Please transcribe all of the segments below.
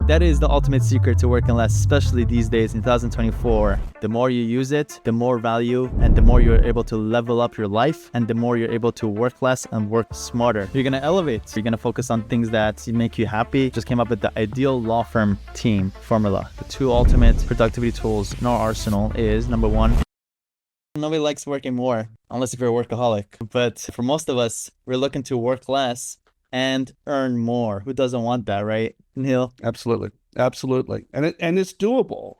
That is the ultimate secret to working less, especially these days in 2024. The more you use it, the more value and the more you're able to level up your life and the more you're able to work less and work smarter. You're going to elevate. You're going to focus on things that make you happy. Just came up with the ideal law firm team formula. The 2 ultimate productivity tools in our arsenal is number 1. Nobody likes working more, unless if you're a workaholic. But for most of us, we're looking to work less and earn more. Who doesn't want that, right, Neil? Absolutely. And it's doable.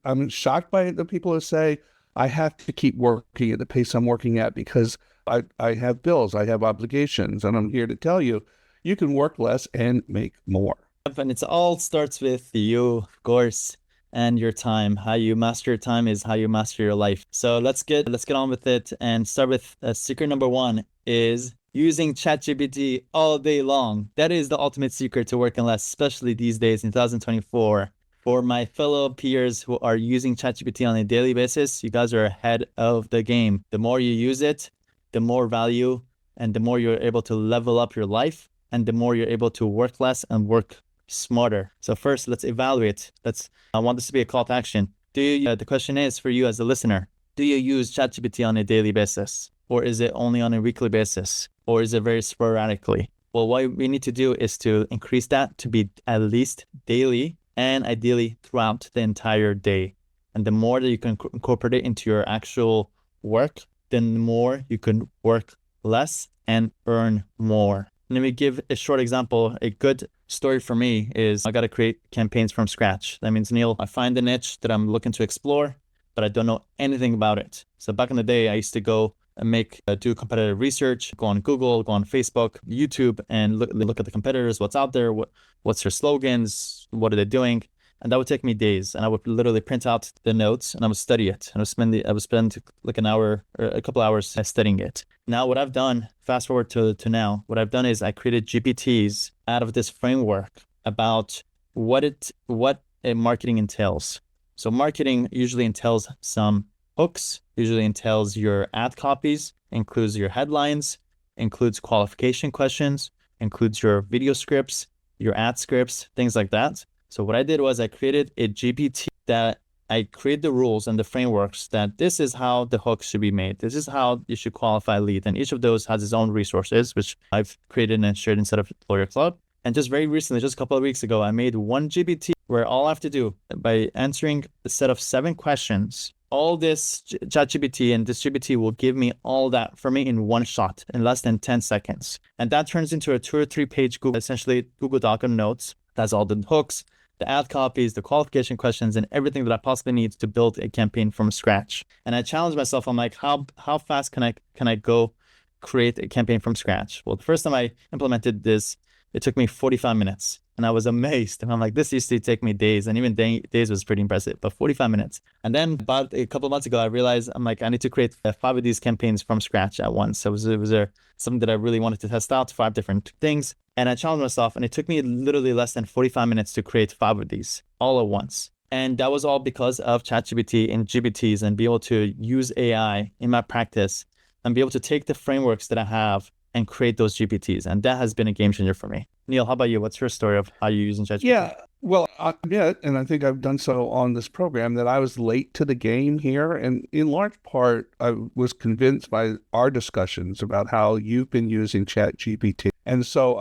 I'm shocked by the people who say, I have to keep working at the pace I'm working at because I have bills, I have obligations. And I'm here to tell you, you can work less and make more. And it all starts with you, of course, and your time. How you master your time is how you master your life. So let's get on with it and start with secret number 1 is using ChatGPT all day long. That is the ultimate secret to working less, especially these days in 2024. For my fellow peers who are using ChatGPT on a daily basis, you guys are ahead of the game. The more you use it, the more value and the more you're able to level up your life and the more you're able to work less and work smarter. So first, let's evaluate. I want this to be a call to action. The question is for you as a listener, do you use ChatGPT on a daily basis? Or is it only on a weekly basis? Or is it very sporadically? Well, what we need to do is to increase that to be at least daily and ideally throughout the entire day. And the more that you can incorporate it into your actual work, then the more you can work less and earn more. Let me give a short example. A good story for me is I got to create campaigns from scratch. That means, Neil, I find a niche that I'm looking to explore, but I don't know anything about it. So back in the day, I used to go and do competitive research, go on Google, go on Facebook, YouTube, and look at the competitors, what's out there, what's their slogans, what are they doing. And that would take me days. And I would literally print out the notes and I would study it. And I would spend like an hour or a couple hours studying it. Now what I've done, fast forward to now, what I've done is I created GPTs out of this framework about what a marketing entails. So marketing usually entails some hooks, usually entails your ad copies, includes your headlines, includes qualification questions, includes your video scripts, your ad scripts, things like that. So what I did was I created a GPT that I create the rules and the frameworks that this is how the hooks should be made. This is how you should qualify a lead. And each of those has its own resources, which I've created and shared inside of Lawyer Club. And just very recently, just a couple of weeks ago, I made one GPT where all I have to do by answering a set of 7 questions, all this ChatGPT and this GPT will give me all that for me in one shot in less than 10 seconds. And that turns into a 2 or 3 page Google Doc of notes. That's all the hooks, the ad copies, the qualification questions, and everything that I possibly need to build a campaign from scratch. And I challenged myself. I'm like, how fast can I go create a campaign from scratch? Well, the first time I implemented this, it took me 45 minutes. And I was amazed. And I'm like, this used to take me days. And even days was pretty impressive, but 45 minutes. And then about a couple of months ago, I realized I'm like, I need to create 5 of these campaigns from scratch at once. So it was something that I really wanted to test out, 5 different things. And I challenged myself, and it took me literally less than 45 minutes to create 5 of these all at once. And that was all because of ChatGPT and GPTs and be able to use AI in my practice and be able to take the frameworks that I have and create those GPTs. And that has been a game changer for me. Neil, how about you? What's your story of how you're using ChatGPT? Yeah, well, I admit, and I think I've done so on this program, that I was late to the game here. And in large part, I was convinced by our discussions about how you've been using ChatGPT. And so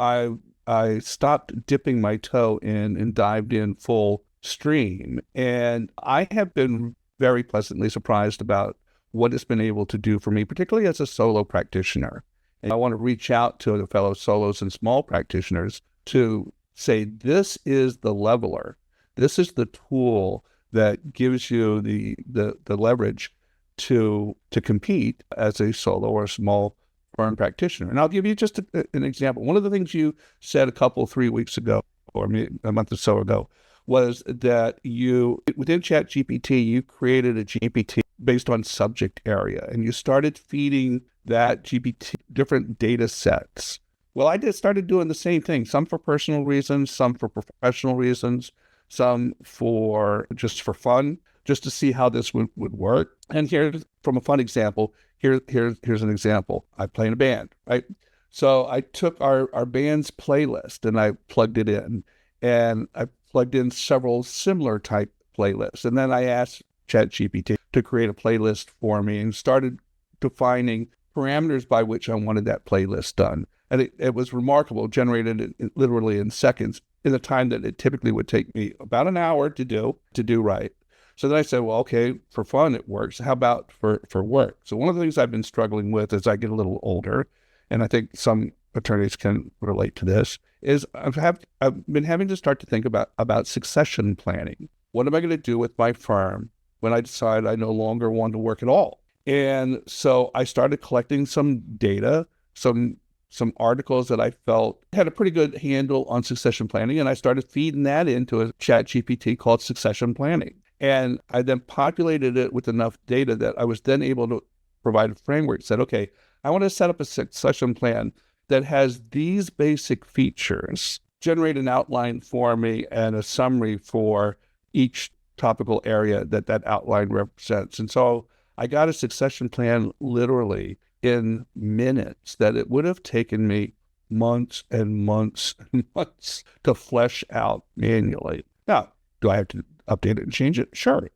I stopped dipping my toe in and dived in full stream. And I have been very pleasantly surprised about what it's been able to do for me, particularly as a solo practitioner. And I want to reach out to the fellow solos and small practitioners to say, this is the leveler. This is the tool that gives you the leverage to compete as a solo or small firm practitioner. And I'll give you just an example. One of the things you said 3 weeks ago, or a month or so ago, was that within ChatGPT, you created a GPT based on subject area, and you started feeding that GPT different data sets. Well, I started doing the same thing, some for personal reasons, some for professional reasons, some just for fun, just to see how this would work. And here's from a fun example. Here's an example. I play in a band, right? So I took our band's playlist and I plugged it in. and I plugged in several similar type playlists. And then I asked ChatGPT to create a playlist for me and started defining parameters by which I wanted that playlist done. And it was remarkable, generated literally in seconds, in the time that it typically would take me about an hour to do right. So then I said, well, okay, for fun, it works. How about for work? So one of the things I've been struggling with as I get a little older, and I think some attorneys can relate to this, is I've been having to start to think about succession planning. What am I going to do with my firm when I decide I no longer want to work at all? And so I started collecting some data, some articles that I felt had a pretty good handle on succession planning, and I started feeding that into a ChatGPT called Succession Planning. And I then populated it with enough data that I was then able to provide a framework. Said, okay, I want to set up a succession plan that has these basic features, generate an outline for me and a summary for each topical area that outline represents. And so I got a succession plan literally in minutes that it would have taken me months and months and months to flesh out manually. Now, do I have to update it and change it? Sure.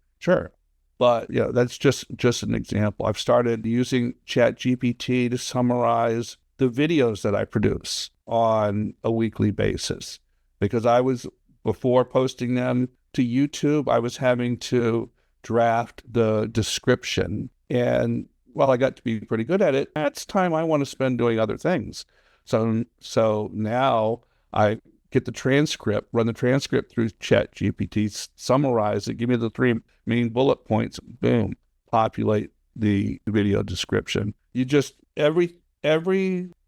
But that's just an example. I've started using ChatGPT to summarize the videos that I produce on a weekly basis, because before posting them to YouTube, I was having to draft the description. And while I got to be pretty good at it, that's time I want to spend doing other things. So now I get the transcript, run the transcript through ChatGPT, summarize it, give me the 3 main bullet points, boom, populate the video description. You just, every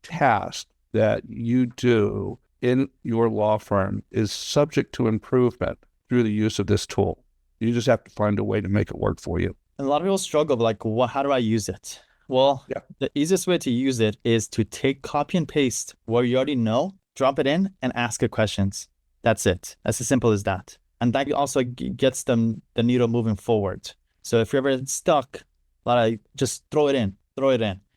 task that you do in your law firm is subject to improvement through the use of this tool. You just have to find a way to make it work for you. And a lot of people struggle with how do I use it? Well, The easiest way to use it is to take copy and paste what you already know, drop it in and ask it questions. That's it. That's as simple as that. And that also gets the needle moving forward. So if you're ever stuck, just throw it in.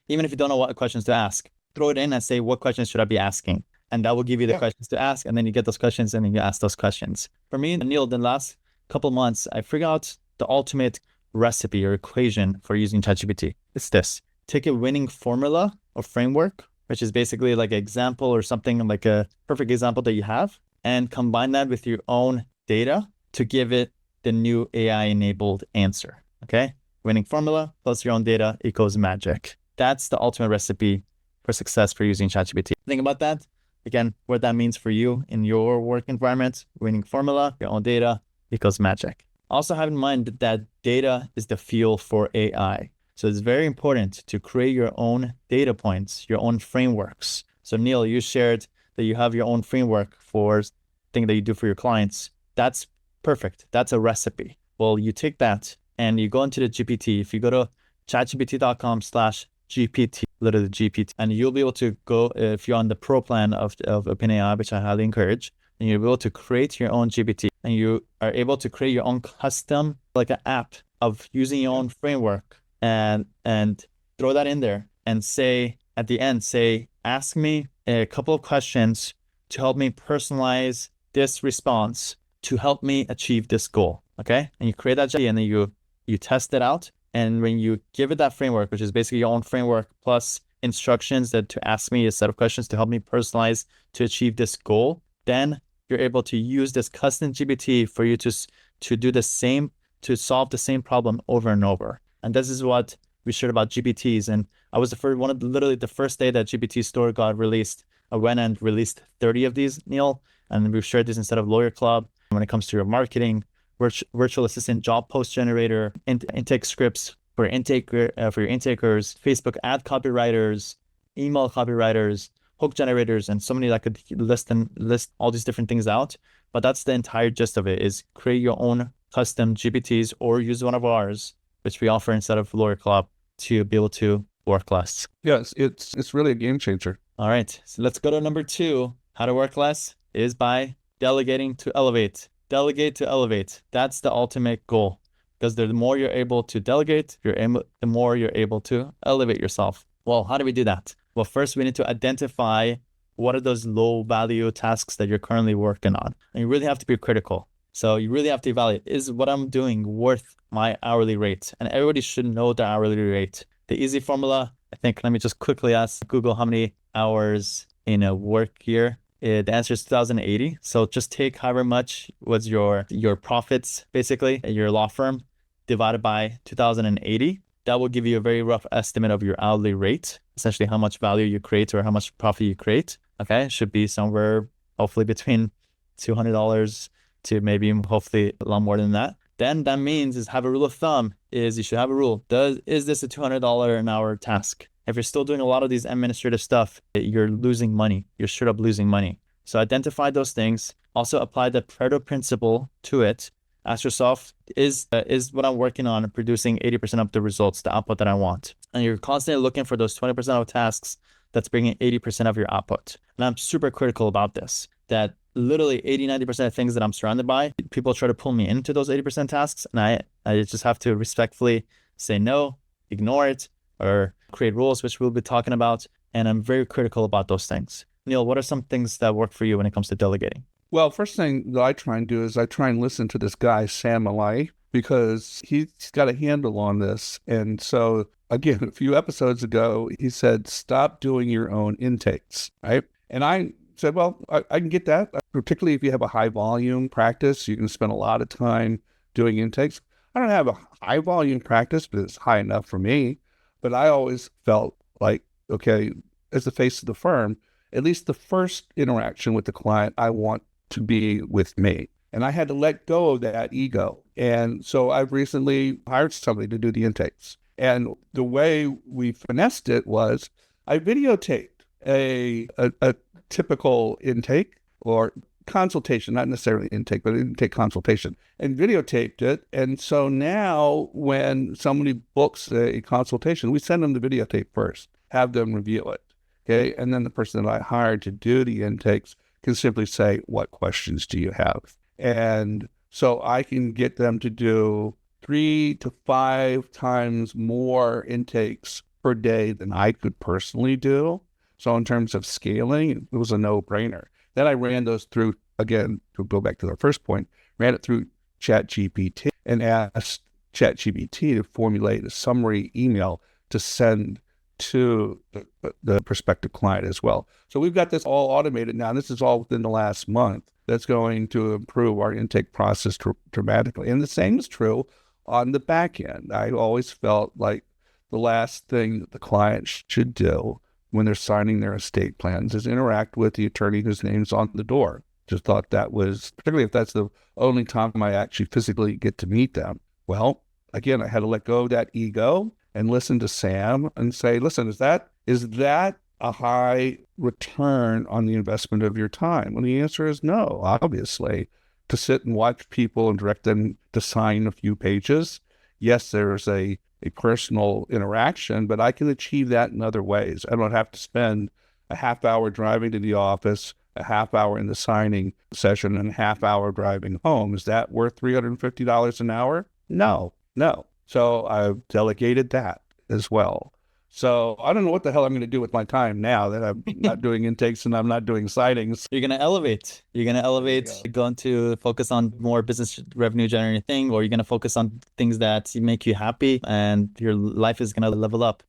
Even if you don't know what questions to ask, throw it in and say, what questions should I be asking? And that will give you the questions to ask. And then you get those questions and then you ask those questions. For me, Neil, the last couple months, I figured out the ultimate recipe or equation for using ChatGPT. It's this: take a winning formula or framework, which is basically like an example or something like a perfect example that you have, and combine that with your own data to give it the new AI-enabled answer. Okay? Winning formula plus your own data equals magic. That's the ultimate recipe for success for using ChatGPT. Think about that. Again, what that means for you in your work environment: winning formula, your own data equals magic. Also have in mind that data is the fuel for AI. So it's very important to create your own data points, your own frameworks. So Neil, you shared that you have your own framework for things that you do for your clients. That's perfect. That's a recipe. Well, you take that and you go into the GPT. If you go to chatgpt.com/GPT, literally GPT, and you'll be able to go, if you're on the pro plan of OpenAI, which I highly encourage, and you'll be able to create your own GPT, and you are able to create your own custom, like an app of using your own framework, and throw that in there and say, at the end, ask me a couple of questions to help me personalize this response to help me achieve this goal. Okay. And you create that and then you test it out. And when you give it that framework, which is basically your own framework plus instructions that to ask me a set of questions to help me personalize to achieve this goal, then you're able to use this custom GPT for you to do the same, to solve the same problem over and over. And this is what we shared about GPTs. And I was literally the first day that GPT Store got released, I went and released 30 of these, Neil, and we've shared this instead of Lawyer Club. When it comes to your marketing, virtual assistant, job post generator, intake scripts for your intakers, Facebook ad copywriters, email copywriters, hook generators, and so many that could list all these different things out. But that's the entire gist of it: is create your own custom GPTs or use one of ours, which we offer instead of Lawyer Club, to be able to work less. Yes, it's really a game changer. All right, so let's go to number 2. How to work less is by delegating to elevate. Delegate to elevate. That's the ultimate goal, because the more you're able to delegate, the more you're able to elevate yourself. Well, how do we do that? Well, first we need to identify what are those low value tasks that you're currently working on? And you really have to be critical. So you really have to evaluate, is what I'm doing worth my hourly rate? And everybody should know their hourly rate. The easy formula, I think, let me just quickly ask Google how many hours in a work year. The answer is 2080. So just take however much was your profits, basically, at your law firm, divided by 2080. That will give you a very rough estimate of your hourly rate, essentially how much value you create or how much profit you create. Okay, it should be somewhere hopefully between $200 to maybe hopefully a lot more than that. Then that means is have a rule of thumb is you should have a rule. Is this a $200 an hour task? If you're still doing a lot of these administrative stuff, you're losing money. You're straight up losing money. So identify those things. Also apply the Pareto principle to it. Ask yourself, is what I'm working on producing 80% of the results, the output that I want? And you're constantly looking for those 20% of tasks that's bringing 80% of your output. And I'm super critical about this, that literally 80, 90% of things that I'm surrounded by, people try to pull me into those 80% tasks. And I just have to respectfully say no, ignore it, or create rules, which we'll be talking about. And I'm very critical about those things. Neil, what are some things that work for you when it comes to delegating? Well, first thing that I try and do is I try and listen to this guy, Sam Mollaei, because he's got a handle on this. And so, again, a few episodes ago, he said, stop doing your own intakes, right? And I said, well, I can get that, particularly if you have a high volume practice. You can spend a lot of time doing intakes. I don't have a high volume practice, but it's high enough for me. But I always felt like, okay, as the face of the firm, at least the first interaction with the client, I want to be with me. And I had to let go of that ego. And so I've recently hired somebody to do the intakes. And the way we finessed it was I videotaped a typical intake or consultation, not necessarily intake, but intake consultation, and videotaped it. And so now when somebody books a consultation, we send them the videotape first, have them review it. Okay. And then the person that I hired to do the intakes can simply say, what questions do you have? And so I can get them to do 3 to 5 times more intakes per day than I could personally do. So in terms of scaling, it was a no-brainer. Then I ran those through, again, to go back to the first point, ran it through ChatGPT and asked ChatGPT to formulate a summary email to send to the prospective client as well. So we've got this all automated now. This is all within the last month. That's going to improve our intake process dramatically. And the same is true on the back end. I always felt like the last thing that the client should do when they're signing their estate plans is interact with the attorney whose name's on the door. Just thought that was, particularly if that's the only time I actually physically get to meet them. Well, again, I had to let go of that ego and listen to Sam and say, listen, is that a high return on the investment of your time? Well, the answer is no, obviously. To sit and watch people and direct them to sign a few pages, yes, there's a personal interaction, but I can achieve that in other ways. I don't have to spend a half hour driving to the office, a half hour in the signing session, and a half hour driving home. Is that worth $350 an hour? No. So I've delegated that as well. So I don't know what the hell I'm going to do with my time now that I'm not doing intakes and I'm not doing sightings. You're going to elevate. Going to focus on more business revenue generating thing, or you're going to focus on things that make you happy and your life is going to level up.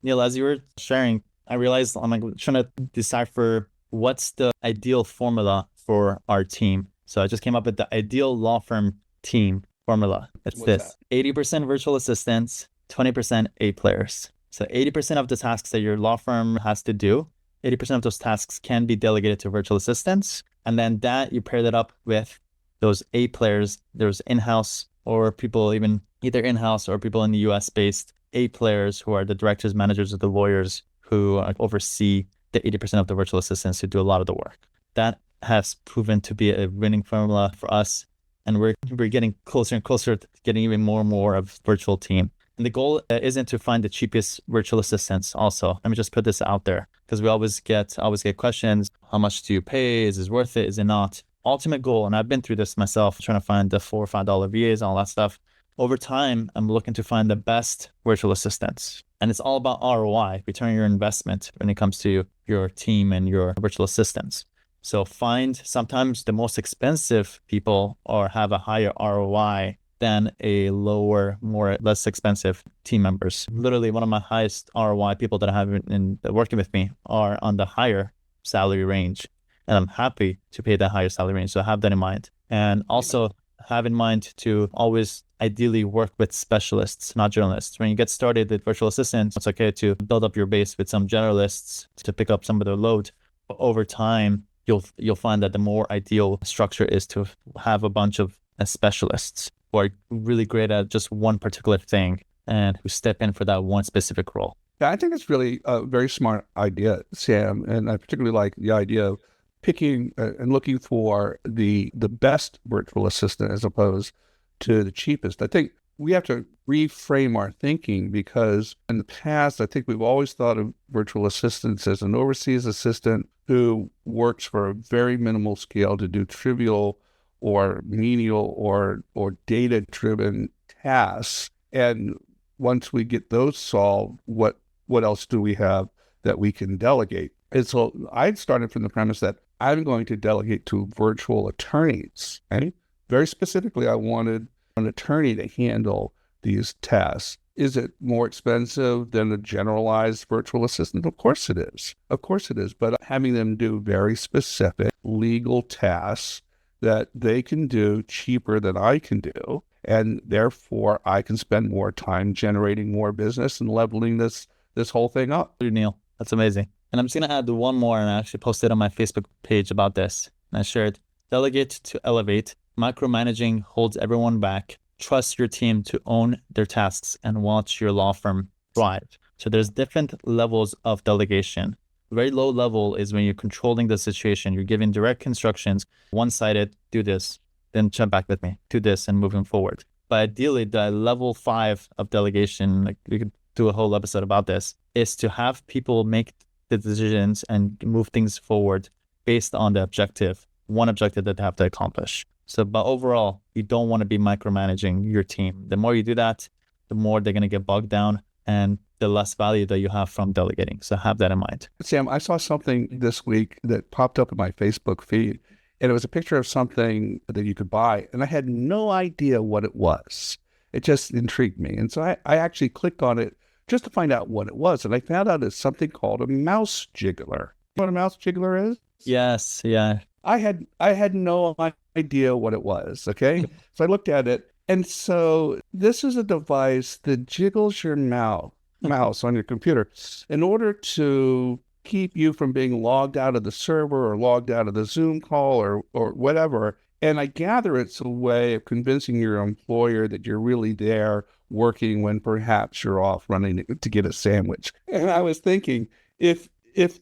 Neil, as you were sharing, I realized I'm like trying to decipher what's the ideal formula for our team. So I just came up with the ideal law firm team formula. It's this: 80% virtual assistants, 20% A players. So 80% of the tasks that your law firm has to do, 80% of those tasks can be delegated to virtual assistants. And then that you pair that up with those A players. There's in-house or people even either in-house or people in the US based A players who are the directors, managers, or the lawyers who oversee the 80% of the virtual assistants who do a lot of the work. That has proven to be a winning formula for us. And we're getting closer and closer to getting even more and more of virtual team. And the goal isn't to find the cheapest virtual assistants also. Let me just put this out there because we always get questions. How much do you pay? Is this worth it? Is it not? Ultimate goal, and I've been through this myself, trying to find the $4 or $5 VAs and all that stuff. over time, I'm looking to find the best virtual assistants. And it's all about ROI, return your investment when it comes to your team and your virtual assistants. So find sometimes the most expensive people or have a higher ROI than a less expensive team members. Literally one of my highest ROI people that I have working with me are on the higher salary range. And I'm happy to pay that higher salary range. So have that in mind. And also have in mind to always ideally work with specialists, not generalists. When you get started with virtual assistants, it's okay to build up your base with some generalists to pick up some of the load. But over time, you'll find that the more ideal structure is to have a bunch of specialists who are really great at just one particular thing and who step in for that one specific role. Yeah, I think it's really a very smart idea, Sam. And I particularly like the idea of picking and looking for the best virtual assistant as opposed to the cheapest. I think we have to reframe our thinking because in the past, I think we've always thought of virtual assistants as an overseas assistant who works for a very minimal scale to do trivial or menial or data-driven tasks. And once we get those solved, what else do we have that we can delegate? And so I started from the premise that I'm going to delegate to virtual attorneys. Right? Very specifically, I wanted an attorney to handle these tasks. Is it more expensive than a generalized virtual assistant? Of course it is. Of course it is. But having them do very specific legal tasks that they can do cheaper than I can do, and therefore I can spend more time generating more business and leveling this whole thing up. Neil, that's amazing. And I'm just going to add one more, and I actually posted on my Facebook page about this. And I shared, delegate to elevate. Micromanaging holds everyone back. Trust your team to own their tasks and watch your law firm thrive. So there's different levels of delegation. Very low level is when you're controlling the situation. You're giving direct instructions, one-sided, do this, then jump back with me, do this, and moving forward. But ideally, the level 5 of delegation, like we could do a whole episode about this, is to have people make the decisions and move things forward based on the objective, one objective that they have to accomplish. So, but overall, you don't want to be micromanaging your team. The more you do that, the more they're going to get bogged down and the less value that you have from delegating. So have that in mind. Sam, I saw something this week that popped up in my Facebook feed, and it was a picture of something that you could buy, and I had no idea what it was. It just intrigued me. And so I actually clicked on it just to find out what it was. And I found out it's something called a mouse jiggler. You know what a mouse jiggler is? Yes, yeah. I had no idea what it was, okay? So I looked at it, and so this is a device that jiggles your mouse on your computer in order to keep you from being logged out of the server or logged out of the Zoom call or whatever. And I gather it's a way of convincing your employer that you're really there working when perhaps you're off running to get a sandwich. And I was thinking, if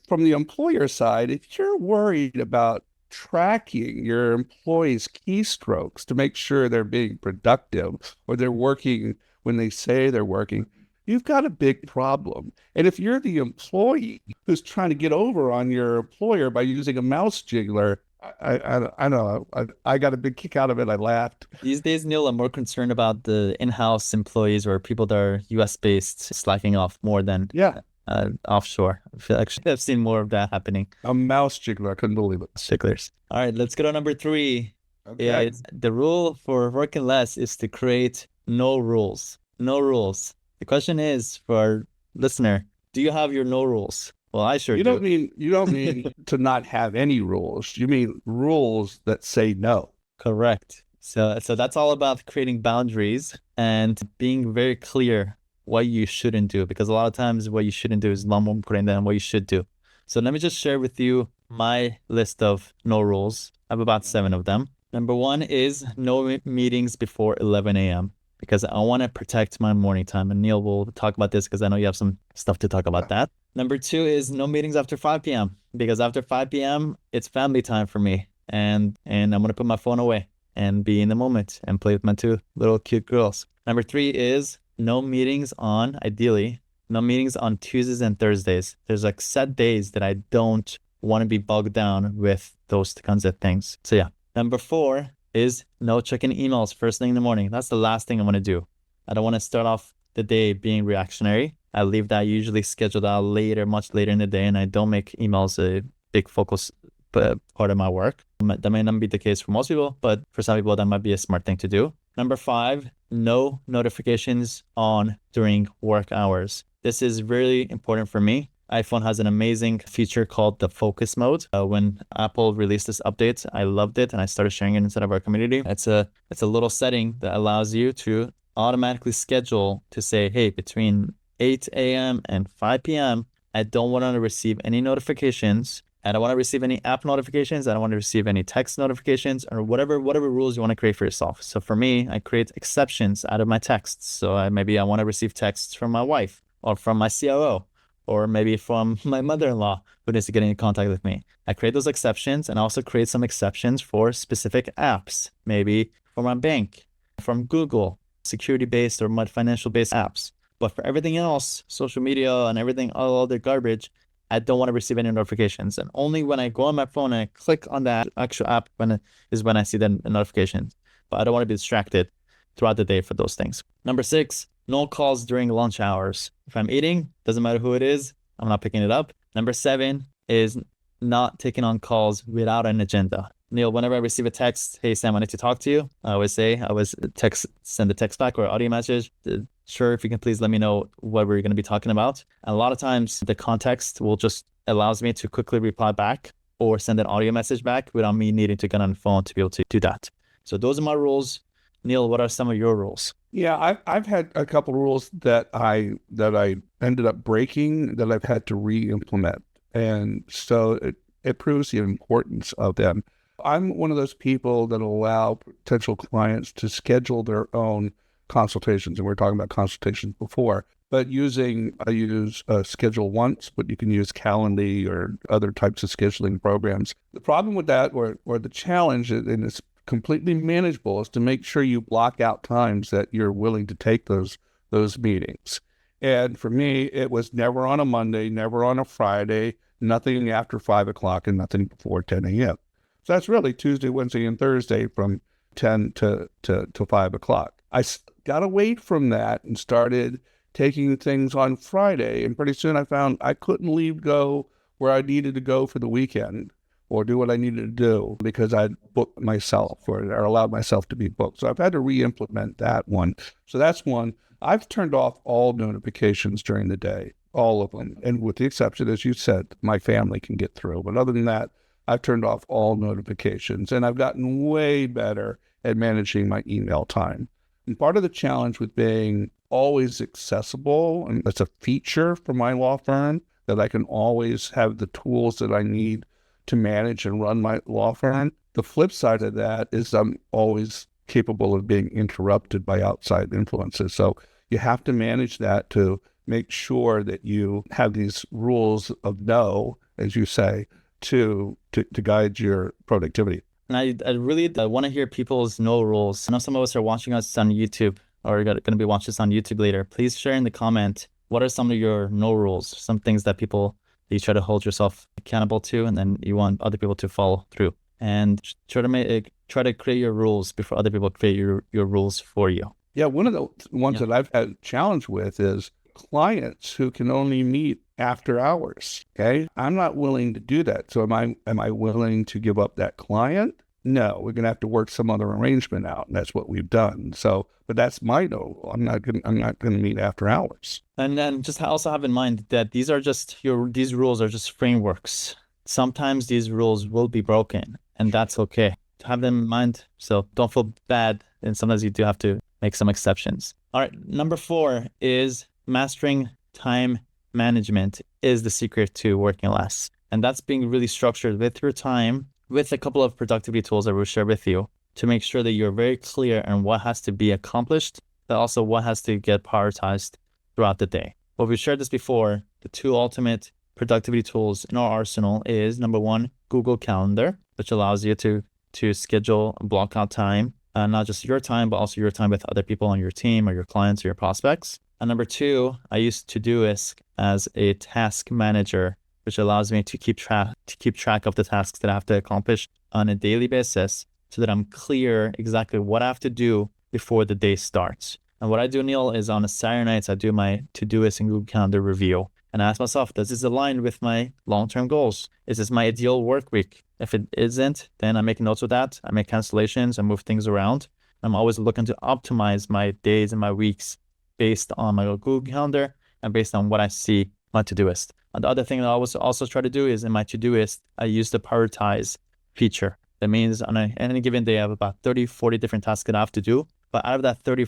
from the employer side, if you're worried about tracking your employees' keystrokes to make sure they're being productive or they're working when they say they're working, you've got a big problem. And if you're the employee who's trying to get over on your employer by using a mouse jiggler, I know. I got a big kick out of it. I laughed. These days, Neil, I'm more concerned about the in-house employees or people that are US-based slacking off more than offshore. I feel like I've seen more of that happening. A mouse jiggler. I couldn't believe it. Jigglers. All right, let's go to number 3. Okay. Yeah, the rule for working less is to create no rules. No rules. The question is for our listener, do you have your no rules? Well, I sure do. You don't mean to not have any rules. You mean rules that say no. Correct. So that's all about creating boundaries and being very clear what you shouldn't do, because a lot of times what you shouldn't do is a lot more important than what you should do. So let me just share with you my list of no rules. I have about 7 of them. Number 1 is no meetings before 11 a.m. because I want to protect my morning time. And Neil will talk about this because I know you have some stuff to talk about that. Number 2 is no meetings after 5 p.m. because after 5 p.m., it's family time for me. And I'm going to put my phone away and be in the moment and play with my 2 little cute girls. Number 3 is ideally, no meetings on Tuesdays and Thursdays. There's like set days that I don't want to be bogged down with those kinds of things. So yeah. Number 4, is no checking emails first thing in the morning. That's the last thing I want to do. I don't want to start off the day being reactionary. I leave that usually scheduled out later, much later in the day, and I don't make emails a big focus part of my work. That may not be the case for most people, but for some people, that might be a smart thing to do. Number 5, no notifications on during work hours. This is really important for me. iPhone has an amazing feature called the focus mode. When Apple released this update, I loved it and I started sharing it inside of our community. It's a little setting that allows you to automatically schedule to say, hey, between 8 a.m. and 5 p.m., I don't want to receive any notifications. I don't want to receive any app notifications. I don't want to receive any text notifications or whatever rules you want to create for yourself. So for me, I create exceptions out of my texts. So maybe I want to receive texts from my wife or from my COO or maybe from my mother-in-law who needs to get in contact with me. I create those exceptions and also create some exceptions for specific apps, maybe from my bank, from Google, security-based or financial-based apps. But for everything else, social media and everything, all other garbage, I don't want to receive any notifications. And only when I go on my phone and I click on that actual app when I see the notifications. But I don't want to be distracted throughout the day for those things. Number 6, no calls during lunch hours. If I'm eating, doesn't matter who it is, I'm not picking it up. Number 7 is not taking on calls without an agenda. Neil, whenever I receive a text, hey, Sam, I need to talk to you, I always send a text back or audio message. Sure, if you can please let me know what we're going to be talking about. And a lot of times the context will just allows me to quickly reply back or send an audio message back without me needing to get on the phone to be able to do that. So those are my rules. Neil, what are some of your rules? Yeah, I've had a couple of rules that I ended up breaking that I've had to re-implement. And so it proves the importance of them. I'm one of those people that allow potential clients to schedule their own consultations. And we were talking about consultations before, but I use Schedule Once, but you can use Calendly or other types of scheduling programs. The problem with that or the challenge, and it's completely manageable, is to make sure you block out times that you're willing to take those meetings. And for me, it was never on a Monday, never on a Friday, nothing after 5 o'clock and nothing before 10 a.m. So that's really Tuesday, Wednesday, and Thursday from 10 to 5 o'clock. I got away from that and started taking things on Friday. And pretty soon I found I couldn't go where I needed to go for the weekend or do what I needed to do because I'd booked myself or allowed myself to be booked. So I've had to re-implement that one. So that's one. I've turned off all notifications during the day, all of them. And with the exception, as you said, my family can get through. But other than that, I've turned off all notifications and I've gotten way better at managing my email time. And part of the challenge with being always accessible, and that's a feature for my law firm, that I can always have the tools that I need to manage and run my law firm. The flip side of that is I'm always capable of being interrupted by outside influences. So you have to manage that to make sure that you have these rules of no, as you say, to guide your productivity. And I really want to hear people's no rules. I know some of us are watching us on YouTube or going to be watching this on YouTube later. Please share in the comment, what are some of your no rules? Some things that you try to hold yourself accountable to and then you want other people to follow through. And try to create your rules before other people create your rules for you. Yeah, one of the ones that I've had a challenge with is clients who can only meet after hours. Okay, I'm not willing to do that. So am I willing to give up that client? No, we're gonna have to work some other arrangement out, and that's what we've done. So, but that's my no. I'm not gonna meet after hours. And then just also have in mind that these rules are just frameworks. Sometimes these rules will be broken, and that's okay. Have them in mind. So don't feel bad. And sometimes you do have to make some exceptions. All right, number 4 is mastering time management is the secret to working less. And that's being really structured with your time, with a couple of productivity tools that we'll share with you to make sure that you're very clear on what has to be accomplished, but also what has to get prioritized throughout the day. Well, we've shared this before. The 2 ultimate productivity tools in our arsenal is number 1, Google Calendar, which allows you to schedule and block out time, not just your time, but also your time with other people on your team or your clients or your prospects. And number 2, I use Todoist as a task manager, which allows me to keep track of the tasks that I have to accomplish on a daily basis so that I'm clear exactly what I have to do before the day starts. And what I do, Neil, is on a Saturday nights, I do my Todoist and Google Calendar review. And I ask myself, does this align with my long-term goals? Is this my ideal work week? If it isn't, then I make notes of that. I make cancellations. I move things around. I'm always looking to optimize my days and my weeks based on my Google Calendar and based on what I see my Todoist. And the other thing that I also try to do is in my Todoist, I use the prioritize feature. That means on any given day, I have about 30, 40 different tasks that I have to do. But out of that 30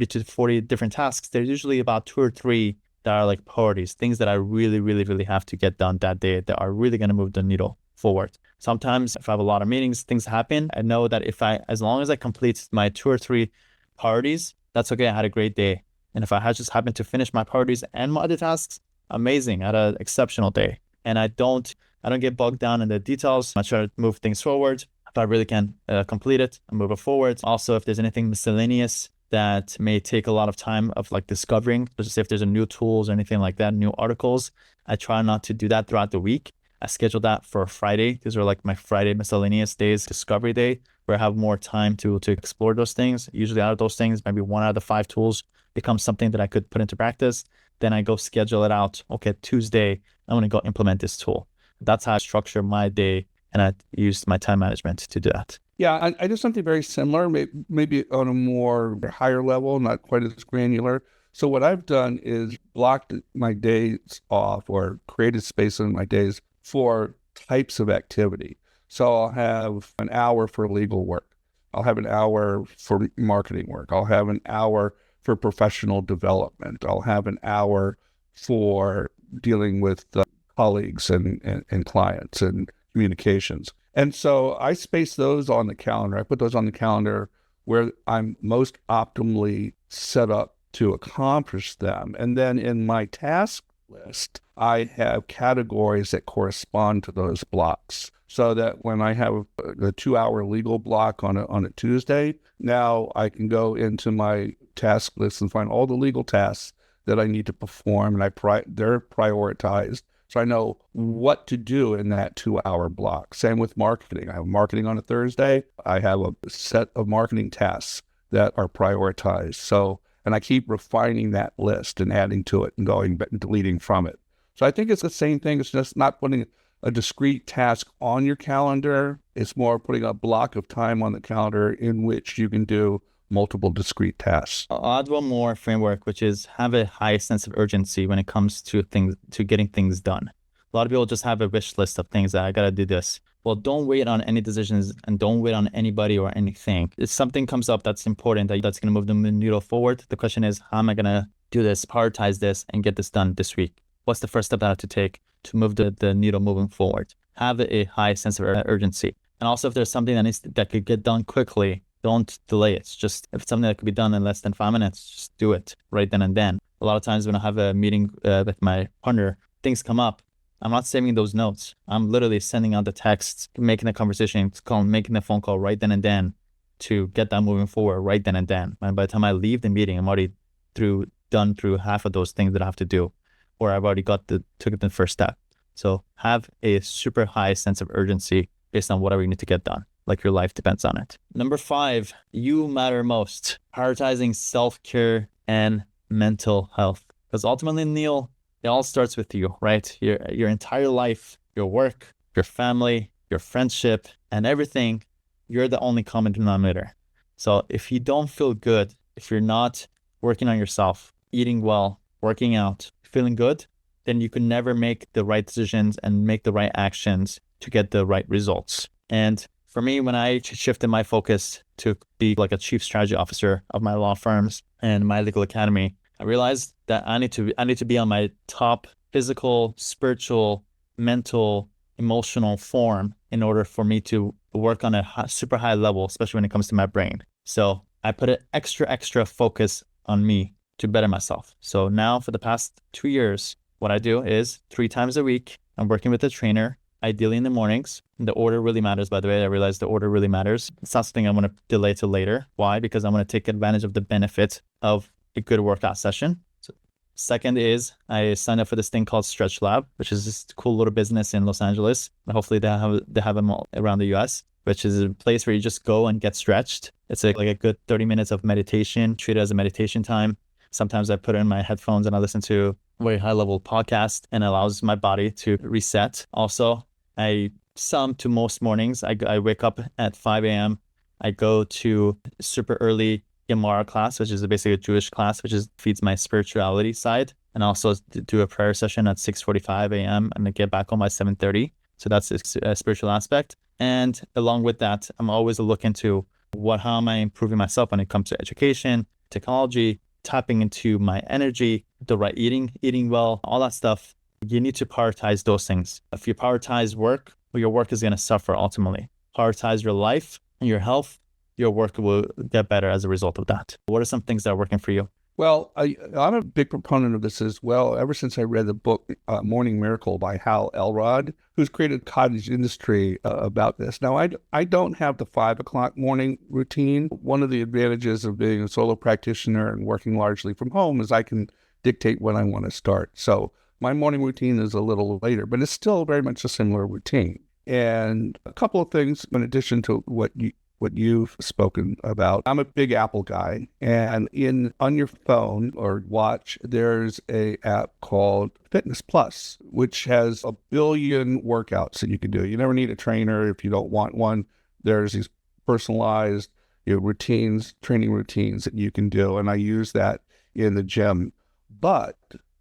to 40 different tasks, there's usually about 2 or 3 that are like priorities, things that I really, really, really have to get done that day that are really going to move the needle forward. Sometimes if I have a lot of meetings, things happen. I know that as long as I complete my 2 or 3 priorities, that's okay. I had a great day. And if I just happen to finish my priorities and my other tasks, amazing. I had an exceptional day. And I don't get bogged down in the details. I try to move things forward. If I really can complete it and move it forward. Also, if there's anything miscellaneous that may take a lot of time of like discovering, let's just say if there's a new tools or anything like that, new articles, I try not to do that throughout the week. I schedule that for Friday. These are like my Friday miscellaneous days, discovery day, where I have more time to explore those things. Usually out of those things, maybe 1 out of the 5 tools becomes something that I could put into practice. Then I go schedule it out. Okay, Tuesday, I'm going to go implement this tool. That's how I structure my day, and I use my time management to do that. Yeah, I do something very similar, maybe on a more higher level, not quite as granular. So what I've done is blocked my days off or created space in my days for types of activity. So I'll have an hour for legal work. I'll have an hour for marketing work. I'll have an hour for professional development. I'll have an hour for dealing with colleagues and clients and communications. And so I space those on the calendar. I put those on the calendar where I'm most optimally set up to accomplish them. And then in my task list, I have categories that correspond to those blocks. So that when I have a 2-hour legal block on a Tuesday, now I can go into my task list and find all the legal tasks that I need to perform, and they're prioritized. So I know what to do in that 2-hour block. Same with marketing. I have marketing on a Thursday. I have a set of marketing tasks that are prioritized. So, and I keep refining that list and adding to it and going and deleting from it. So I think it's the same thing. It's just not putting a discrete task on your calendar. It's more putting a block of time on the calendar in which you can do multiple discrete tasks. I'll add one more framework, which is have a high sense of urgency when it comes to getting things done. A lot of people just have a wish list of things that I gotta do this. Well, don't wait on any decisions and don't wait on anybody or anything. If something comes up that's important, that's gonna move the needle forward, the question is, how am I gonna do this, prioritize this, and get this done this week? What's the first step I have to take to move the needle moving forward? Have a high sense of urgency. And also, if there's something that could get done quickly, don't delay it. Just if it's something that could be done in less than 5 minutes, just do it right then and then. A lot of times when I have a meeting with my partner, things come up. I'm not saving those notes. I'm literally sending out the texts, making the conversation, making the phone call right then and then to get that moving forward right then and then. And by the time I leave the meeting, I'm already done through half of those things that I have to do, or I've already took the first step. So have a super high sense of urgency based on whatever you need to get done, like your life depends on it. Number 5, you matter most. Prioritizing self-care and mental health. Because ultimately, Neil, it all starts with you, right? Your entire life, your work, your family, your friendship, and everything, you're the only common denominator. So if you don't feel good, if you're not working on yourself, eating well, working out, feeling good, then you can never make the right decisions and make the right actions to get the right results. And for me, when I shifted my focus to be like a chief strategy officer of my law firms and my legal academy, I realized that I need to be on my top physical, spiritual, mental, emotional form in order for me to work on a super high level, especially when it comes to my brain. So I put an extra focus on me to better myself. So now for the past 2 years, what I do is 3 times a week, I'm working with a trainer, ideally in the mornings. The order really matters, by the way. I realize the order really matters. It's not something I want to delay till later. Why? Because I want to take advantage of the benefit of a good workout session. So second is I signed up for this thing called Stretch Lab, which is this cool little business in Los Angeles. And hopefully they have them all around the US. which is a place where you just go and get stretched. It's like a good 30 minutes of meditation, treat it as a meditation time. Sometimes I put in my headphones and I listen to a very high level podcast and it allows my body to reset. Also, most mornings, I wake up at 5 a.m. I go to super early Gemara class, which is basically a Jewish class, which feeds my spirituality side. And also do a prayer session at 6:45 a.m. and I get back home by 7:30. So that's a spiritual aspect. And along with that, I'm always looking to how am I improving myself when it comes to education, technology, tapping into my energy, the right eating well, all that stuff. You need to prioritize those things. If you prioritize work, well, your work is going to suffer ultimately. Prioritize your life and your health, your work will get better as a result of that. What are some things that are working for you? Well, I'm a big proponent of this as well. Ever since I read the book Morning Miracle by Hal Elrod, who's created cottage industry about this. Now, I don't have the 5 o'clock morning routine. One of the advantages of being a solo practitioner and working largely from home is I can dictate when I want to start. So my morning routine is a little later, but it's still very much a similar routine. And a couple of things in addition to what you've spoken about. I'm a big Apple guy, and on your phone or watch, there's a app called Fitness Plus, which has a billion workouts that you can do. You never need a trainer if you don't want one. There's these personalized training routines that you can do, and I use that in the gym. But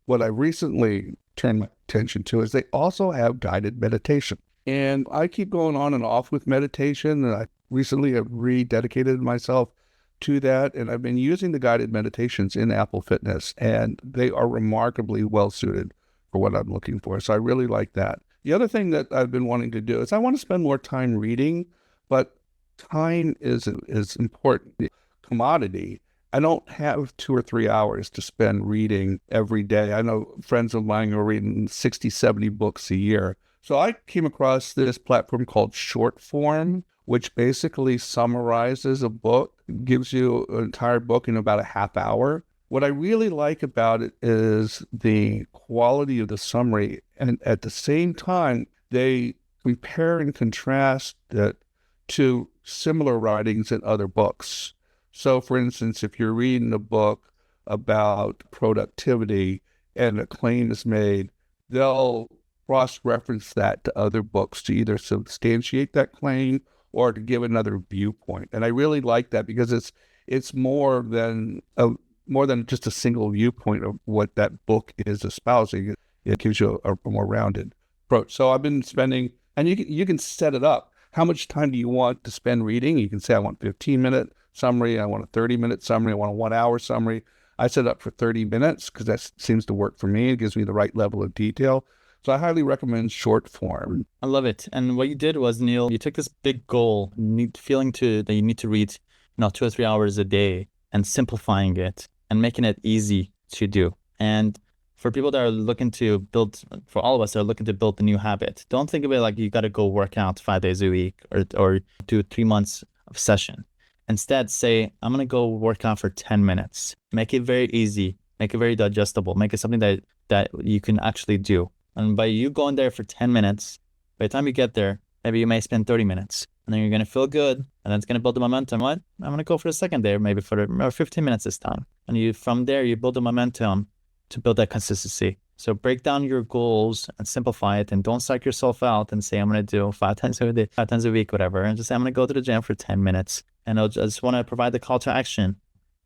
what I recently turned my attention to is they also have guided meditation. And I keep going on and off with meditation, and I recently have rededicated myself to that, and I've been using the guided meditations in Apple Fitness, and they are remarkably well suited for what I'm looking for. So I really like that. The other thing that I've been wanting to do is I want to spend more time reading, but time is important. Commodity. I don't have 2 or 3 hours to spend reading every day. I know friends of mine are reading 60, 70 books a year. So I came across this platform called Shortform, which basically summarizes a book, gives you an entire book in about a half hour. What I really like about it is the quality of the summary. And at the same time, they compare and contrast it to similar writings in other books. So for instance, if you're reading a book about productivity and a claim is made, they'll cross-reference that to other books to either substantiate that claim or to give another viewpoint. And I really like that because it's more than just a single viewpoint of what that book is espousing. It gives you a more rounded approach. So I've been spending, and you can set it up. How much time do you want to spend reading? You can say, I want 15-minute summary. I want a 30-minute summary. I want a 1 hour summary. I set it up for 30 minutes because that seems to work for me. It gives me the right level of detail. So I highly recommend Shortform. I love it. And what you did was, Neil, you took this big goal, that you need to read, 2 or 3 hours a day, and simplifying it and making it easy to do. And for people that are looking to build, for all of us that are looking to build a new habit, don't think of it like you got to go work out 5 days a week or do 3 months of session. Instead, say, I'm going to go work out for 10 minutes. Make it very easy. Make it very digestible. Make it something that you can actually do. And by you going there for 10 minutes, by the time you get there, maybe you may spend 30 minutes. And then you're going to feel good. And then it's going to build the momentum. What? I'm going to go for the second day, maybe for 15 minutes this time. And from there, you build the momentum to build that consistency. So break down your goals and simplify it. And don't psych yourself out and say, I'm going to do 5 times a week, whatever. And just say, I'm going to go to the gym for 10 minutes. And I just want to provide the call to action.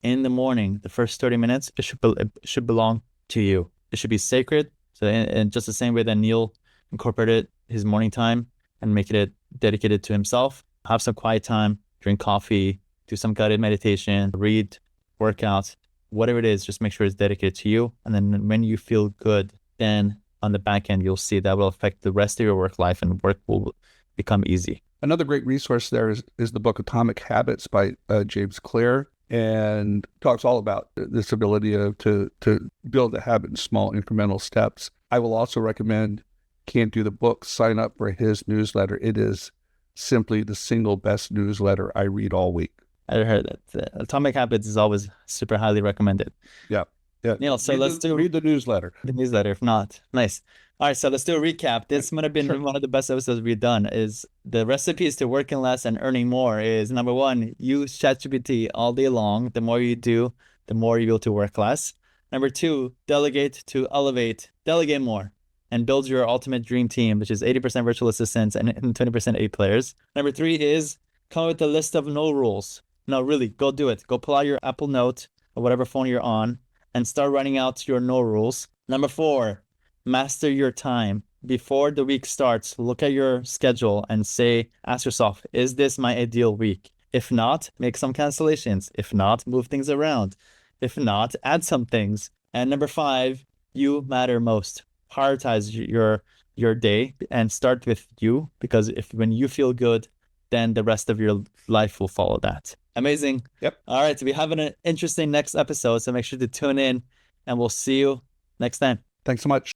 In the morning, the first 30 minutes, it should belong to you. It should be sacred. So in just the same way that Neil incorporated his morning time and make it dedicated to himself, have some quiet time, drink coffee, do some guided meditation, read, work out, whatever it is, just make sure it's dedicated to you. And then when you feel good, then on the back end, you'll see that will affect the rest of your work life and work will become easy. Another great resource there is the book Atomic Habits by James Clear, and talks all about this ability to build a habit in small incremental steps. I will also recommend, can't do the book, sign up for his newsletter. It is simply the single best newsletter I read all week. I heard that. Atomic Habits is always super highly recommended. Yeah. Yeah. Neil, so read the newsletter. The newsletter, if not. Nice. All right, so let's do a recap. This might have been one of the best episodes we've done. Is the recipes to working less and earning more is number one, use ChatGPT all day long. The more you do, the more you're able to work less. Number two, delegate to elevate, delegate more, and build your ultimate dream team, which is 80% virtual assistants and 20% A players. Number three is come up with a list of no rules. No, really, go do it. Go pull out your Apple Note or whatever phone you're on and start writing out your no rules. Number four, master your time. Before the week starts, look at your schedule and ask yourself, is this my ideal week? If not, make some cancellations. If not, move things around. If not, add some things. And number five, you matter most. Prioritize your day and start with you, because when you feel good, then the rest of your life will follow that. Amazing. Yep. All right. So we have an interesting next episode. So make sure to tune in and we'll see you next time. Thanks so much.